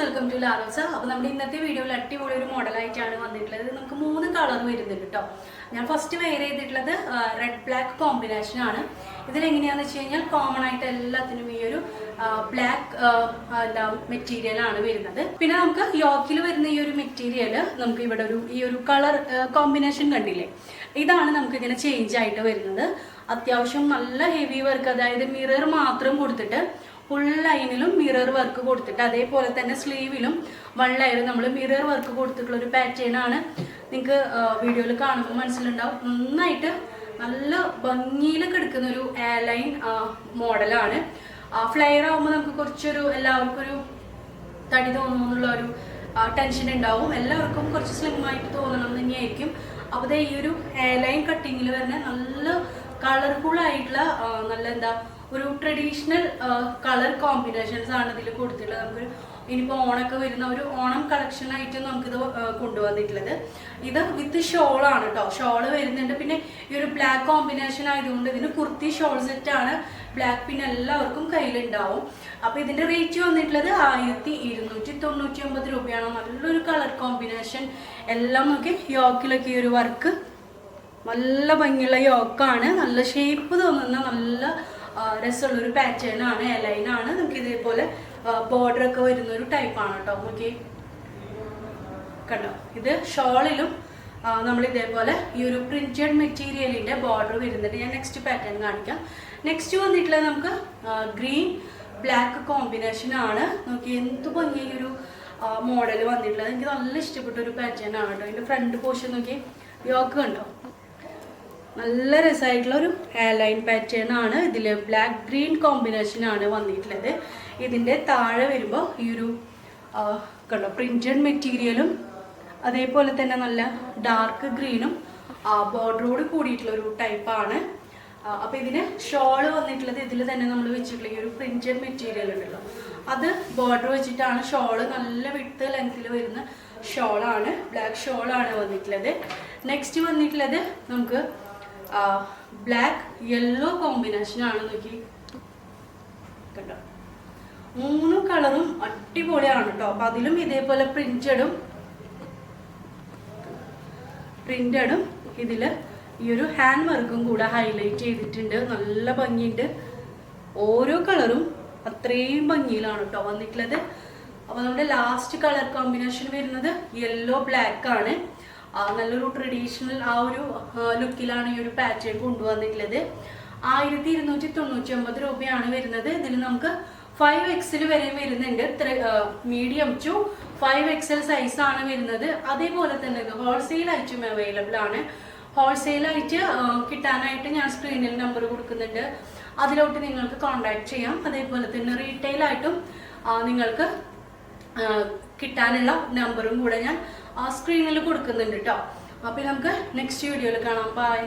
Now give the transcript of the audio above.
Welcome to Larosa. അപ്പോൾ നമ്മുടെ ഇന്നത്തെ വീഡിയോയിൽ അടിപൊളി ഒരു മോഡലായിട്ടാണ് വന്നിട്ടുള്ളത്. നമുക്ക് 3 കളർ വരുന്നുണ്ട് കേട്ടോ. ഞാൻ ഫസ്റ്റ് വെയർ ചെയ്തിട്ടുള്ളത് റെഡ് ബ്ലാക്ക് കോമ്പിനേഷൻ ആണ്. ഇതിലെങ്ങനെയാണെന്ന് വെച്ച് കഴിഞ്ഞാൽ കോമൺ ആയിട്ട് എല്ലാത്തിനും ഈ ഒരു ബ്ലാക്ക് മെറ്റീരിയൽ ആണ് വരുന്നത്. പിന്നെ നമുക്ക് യോക്കിൽ വരുന്ന ഈ ഒരു മെറ്റീരിയൽ നമുക്ക് ഇവിടെ ഈ ഒരു കളർ കോമ്പിനേഷൻ കണ്ടില്ലേ, ഇതാണ് നമുക്ക് ഇങ്ങനെ ചേഞ്ച് ആയിട്ട് വരുന്നത്. അത്യാവശ്യം നല്ല ഹെവി വർക്ക്, അതായത് മിറർ മാത്രം കൊടുത്തിട്ട് ഫുൾ ലൈനിലും മിറർ വർക്ക് കൊടുത്തിട്ട്, അതേപോലെ തന്നെ സ്ലീവിലും 1 ലെയർ നമ്മൾ മിറർ വർക്ക് കൊടുത്തിട്ടുള്ള ഒരു പാറ്റേൺ ആണ്. നിങ്ങൾക്ക് വീഡിയോയിൽ കാണുമ്പോൾ മനസ്സിലുണ്ടാവും. നന്നായിട്ട് നല്ല ഭംഗിയിലൊക്കെ എടുക്കുന്ന ഒരു എയർലൈൻ മോഡലാണ്. ഫ്ലെയർ ആകുമ്പോൾ നമുക്ക് കുറച്ചൊരു എല്ലാവർക്കും ഒരു തടി തോന്നുന്നുള്ള ഒരു ടെൻഷൻ ഉണ്ടാവും. എല്ലാവർക്കും കുറച്ച് സ്ലിം ആയിട്ട് തോന്നണം തന്നെയായിരിക്കും. അപ്പോൾ ഈ ഒരു എയർലൈൻ കട്ടിങ്ങിൽ തന്നെ നല്ല കളർഫുൾ ആയിട്ടുള്ള നല്ല ഒരു ട്രഡീഷണൽ കളർ കോമ്പിനേഷൻസ് ആണ് ഇതിൽ കൊടുത്തിട്ടുള്ളത്. നമുക്ക് ഇനിയിപ്പോൾ ഓണൊക്കെ വരുന്ന ഒരു ഓണം കളക്ഷൻ ആയിട്ട് നമുക്കിത് കൊണ്ടുവന്നിട്ടുള്ളത്. ഇത് വിത്ത് ഷോളാണ് കേട്ടോ. ഷോള് വരുന്നുണ്ട്. പിന്നെ ഈ ഒരു ബ്ലാക്ക് കോമ്പിനേഷൻ ആയതുകൊണ്ട് ഇതിന് കുർത്തി ഷോൾ സെറ്റാണ്. ബ്ലാക്ക് പിന്നെ എല്ലാവർക്കും കയ്യിലുണ്ടാവും. അപ്പോൾ ഇതിന്റെ റേറ്റ് വന്നിട്ടുള്ളത് 1299 രൂപയാണ്. നല്ലൊരു കളർ കോമ്പിനേഷൻ. എല്ലാം നോക്കി യോക്കിലൊക്കെ ഈ ഒരു വർക്ക് നല്ല ഭംഗിയുള്ള യോക്കാണ്. നല്ല ഷേപ്പ് തോന്നുന്ന നല്ല രസമുള്ളൊരു പാറ്റേൺ ആണ്, എലൈൻ ആണ്. നമുക്ക് ഇതേപോലെ ബോർഡർ ഒക്കെ വരുന്ന ഒരു ടൈപ്പാണ് കേട്ടോ. നോക്കി കണ്ടോ, ഇത് ഷോളിലും നമ്മൾ ഇതേപോലെ ഈ ഒരു പ്രിന്റഡ് മെറ്റീരിയലിന്റെ ബോർഡർ വരുന്നുണ്ട്. ഞാൻ നെക്സ്റ്റ് പാറ്റേൺ കാണിക്കാം. നെക്സ്റ്റ് വന്നിട്ടുള്ളത് നമുക്ക് ഗ്രീൻ ബ്ലാക്ക് കോമ്പിനേഷൻ ആണ്. നോക്കി എന്ത് ഭംഗി ഒരു മോഡൽ വന്നിട്ടുള്ളത്. എനിക്ക് നല്ല ഇഷ്ടപ്പെട്ട ഒരു പാറ്റേൺ ആണ് കേട്ടോ. ഇതിന്റെ ഫ്രണ്ട് പോർഷൻ നോക്കി യോക്ക് കണ്ടോ, നല്ല രസമായിട്ടുള്ള ഒരു എയർലൈൻ പാറ്റേൺ ആണ്. ഇതിൽ ബ്ലാക്ക് ഗ്രീൻ കോമ്പിനേഷൻ ആണ് വന്നിട്ടുള്ളത്. ഇതിൻ്റെ താഴെ വരുമ്പോൾ ഈ ഒരു കണ്ടോ പ്രിന്റഡ് മെറ്റീരിയലും അതേപോലെ തന്നെ നല്ല ഡാർക്ക് ഗ്രീനും ബോർഡറോട് കൂടിയിട്ടുള്ള ഒരു ടൈപ്പാണ്. അപ്പോൾ ഇതിന് ഷോള് വന്നിട്ടുള്ളത് ഇതിൽ തന്നെ നമ്മൾ വെച്ചിട്ടുള്ള ഈ ഒരു പ്രിന്റഡ് മെറ്റീരിയൽ ഉണ്ടല്ലോ, അത് ബോർഡർ വെച്ചിട്ടാണ് ഷോള്. നല്ല വിട്ട് ലെങ്ത്തിൽ വരുന്ന ഷോളാണ്, ബ്ലാക്ക് ഷോളാണ് വന്നിട്ടുള്ളത്. നെക്സ്റ്റ് വന്നിട്ടുള്ളത് നമുക്ക് ബ്ലാക്ക് യെല്ലോ കോമ്പിനേഷൻ ആണ്. നോക്കി കണ്ടോ, 3 കളറും അടിപൊളിയാണ് കേട്ടോ. അപ്പൊ അതിലും ഇതേപോലെ പ്രിന്റഡും ഇതില് ഈ ഒരു ഹാൻഡ് വർക്കും കൂടെ ഹൈലൈറ്റ് ചെയ്തിട്ടുണ്ട്. നല്ല ഭംഗിയുണ്ട്. ഓരോ കളറും അത്രയും ഭംഗിയിലാണ് കേട്ടോ വന്നിട്ടുള്ളത്. അപ്പൊ നമ്മുടെ ലാസ്റ്റ് കളർ കോമ്പിനേഷൻ വരുന്നത് യെല്ലോ ബ്ലാക്ക് ആണ്. നല്ലൊരു ട്രഡീഷണൽ ഒരു ലുക്കിലാണ് ഈ ഒരു പാറ്റേൺ കൊണ്ടുവന്നിട്ടുള്ളത്. 1299 രൂപയാണ് വരുന്നത്. ഇതിൽ നമുക്ക് 5XL വരെ വരുന്നുണ്ട്. മീഡിയം ടു 5XL സൈസ് ആണ് വരുന്നത്. അതേപോലെ തന്നെ ഇത് ഹോൾസെയിൽ ആയിട്ടും അവൈലബിൾ ആണ്. ഹോൾസെയിൽ ആയിട്ട് കിട്ടാനായിട്ട് ഞാൻ സ്ക്രീനിൽ നമ്പർ കൊടുക്കുന്നുണ്ട്, അതിലോട്ട് നിങ്ങൾക്ക് കോൺടാക്ട് ചെയ്യാം. അതേപോലെ തന്നെ റീറ്റെയിൽ ആയിട്ടും നിങ്ങൾക്ക് കിട്ടാനുള്ള നമ്പറും കൂടെ ഞാൻ സ്ക്രീനിൽ കൊടുക്കുന്നുണ്ട് കേട്ടോ. അപ്പോൾ നമുക്ക് നെക്സ്റ്റ് വീഡിയോയിൽ കാണാം. ബൈ.